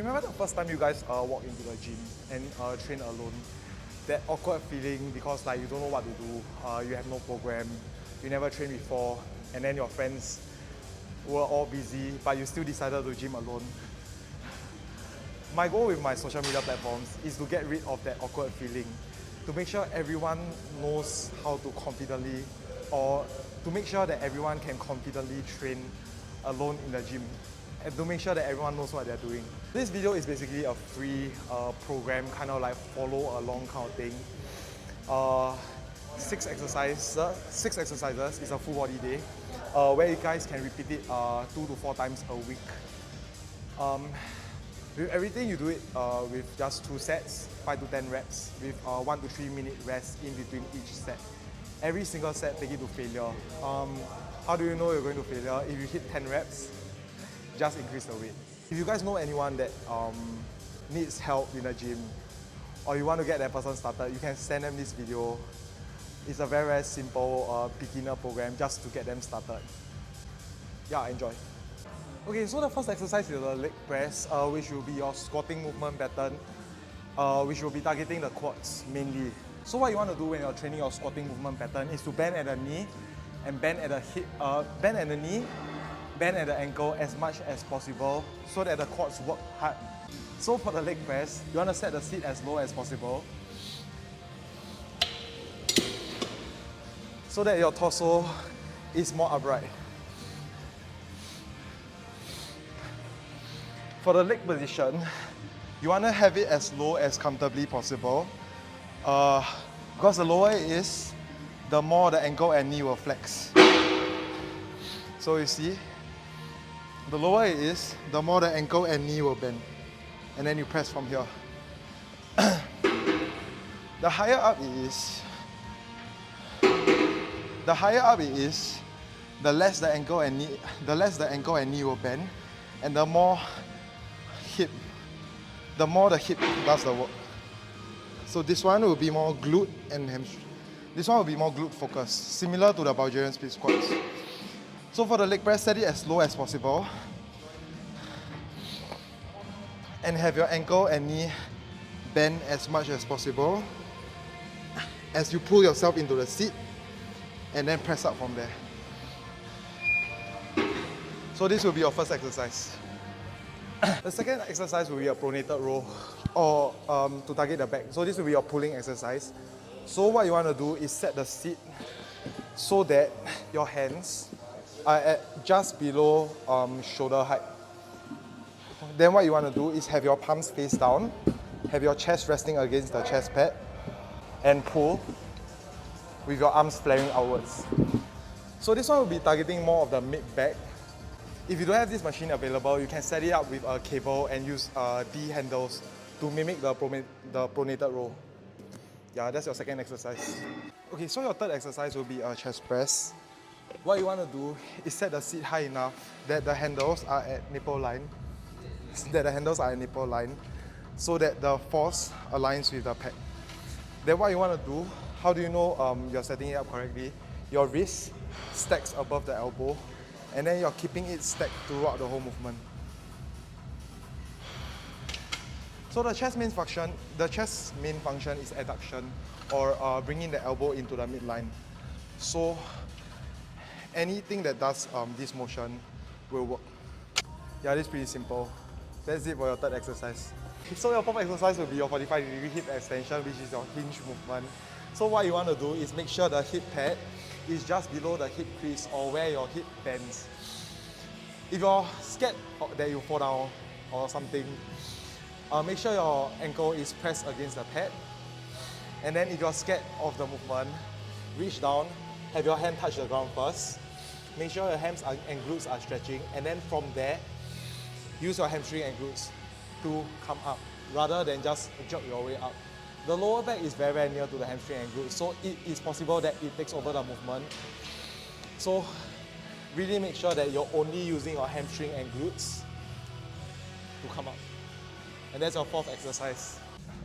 remember the first time you guys walk into the gym and train alone? That awkward feeling because like you don't know what to do, you have no program, you never trained before, and then your friends were all busy, but you still decided to gym alone. My goal with my social media platforms is to get rid of that awkward feeling, to make sure everyone knows how to confidently, or to make sure that everyone can confidently train alone in the gym, and to make sure that everyone knows what they're doing. This video is basically a free program, kind of like follow along kind of thing. 6 exercises is a full body day, where you guys can repeat it 2 to 4 times a week. With everything, you do it with just 2 sets, 5 to 10 reps, with 1 to 3 minute rest in between each set. Every single set, take it to failure. How do you know you're going to failure? If you hit 10 reps, just increase the weight. If you guys know anyone that needs help in the gym, or you want to get that person started, you can send them this video. It's a very, very simple beginner program just to get them started. Yeah, enjoy. Okay, so the first exercise is the leg press, which will be your squatting movement pattern, which will be targeting the quads mainly. So what you want to do when you're training your squatting movement pattern is to bend at the knee and bend at the hip, bend at the knee, bend at the ankle as much as possible so that the quads work hard. So for the leg press, you want to set the seat as low as possible so that your torso is more upright. For the leg position, you want to have it as low as comfortably possible, because the lower it is, the more the ankle and knee will flex. So you see, the lower it is, the more the ankle and knee will bend. And then you press from here. The higher up it is, the less the ankle and knee will bend, and the more the hip does the work. So this one will be more glute and hamstring. This one will be more glute focused, similar to the Bulgarian split squats. So for the leg press, set it as low as possible and have your ankle and knee bend as much as possible as you pull yourself into the seat and then press up from there. So this will be your first exercise. The second exercise will be a pronated row, or to target the back. So this will be your pulling exercise. So what you want to do is set the seat so that your hands are at just below shoulder height. Then what you want to do is have your palms face down, have your chest resting against the chest pad, and pull with your arms flaring outwards. So this one will be targeting more of the mid-back. If you don't have this machine available, you can set it up with a cable and use D handles to mimic the pronated row. Yeah, that's your second exercise. Okay, so your third exercise will be a chest press. What you want to do is set the seat high enough that the handles are at nipple line, so that the force aligns with the pec. Then what you want to do, how do you know you're setting it up correctly? Your wrist stacks above the elbow, and then you're keeping it stacked throughout the whole movement. So the chest main function is adduction, or bringing the elbow into the midline. So anything that does this motion will work. Yeah, this is pretty simple. That's it for your third exercise. So your fourth exercise will be your 45-degree hip extension, which is your hinge movement. So what you want to do is make sure the hip pad is just below the hip crease, or where your hip bends. If you're scared that you fall down or something, make sure your ankle is pressed against the pad. And then if you're scared of the movement, reach down, have your hand touch the ground first. Make sure your hams and glutes are stretching, and then from there, use your hamstring and glutes to come up, rather than just jerk your way up. The lower back is very, very near to the hamstring and glutes, so it is possible that it takes over the movement. So really make sure that you're only using your hamstring and glutes to come up. And that's your fourth exercise.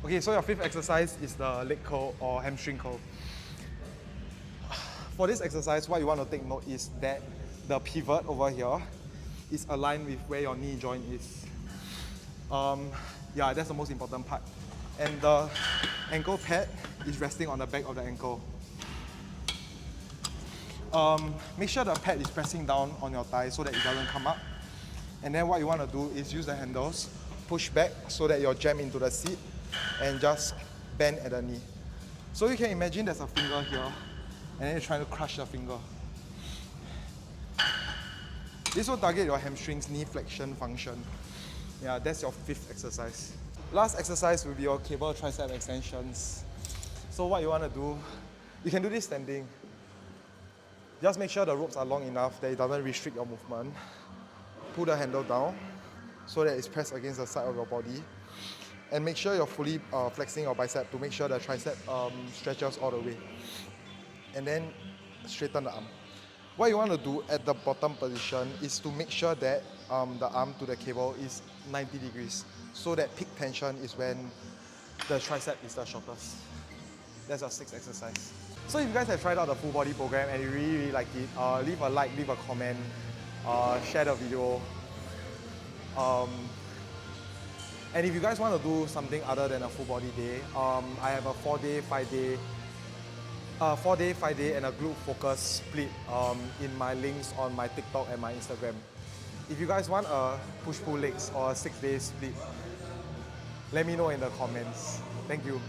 Okay, so your fifth exercise is the leg curl or hamstring curl. For this exercise, what you want to take note is that the pivot over here is aligned with where your knee joint is. Yeah, that's the most important part. And the ankle pad is resting on the back of the ankle. Make sure the pad is pressing down on your thigh so that it doesn't come up. And then what you want to do is use the handles, push back so that you're jammed into the seat, and just bend at the knee. So you can imagine there's a finger here, and then you're trying to crush the finger. This will target your hamstrings knee flexion function. Yeah, that's your 5th exercise. Last exercise will be your cable tricep extensions. So what you want to do, you can do this standing. Just make sure the ropes are long enough that it doesn't restrict your movement. Pull the handle down so that it's pressed against the side of your body. And make sure you're fully flexing your bicep to make sure the tricep stretches all the way. And then straighten the arm. What you want to do at the bottom position is to make sure that the arm to the cable is 90 degrees. So that peak tension is when the tricep is the shortest. That's your 6th exercise. So if you guys have tried out the full body program and you really liked it, leave a like, leave a comment, share the video. And if you guys want to do something other than a full body day, I have a 4-day, 5-day, 4-day, 5-day and a glute focus split in my links on my TikTok and my Instagram. If you guys want a push-pull legs or a 6-day split, let me know in the comments. Thank you.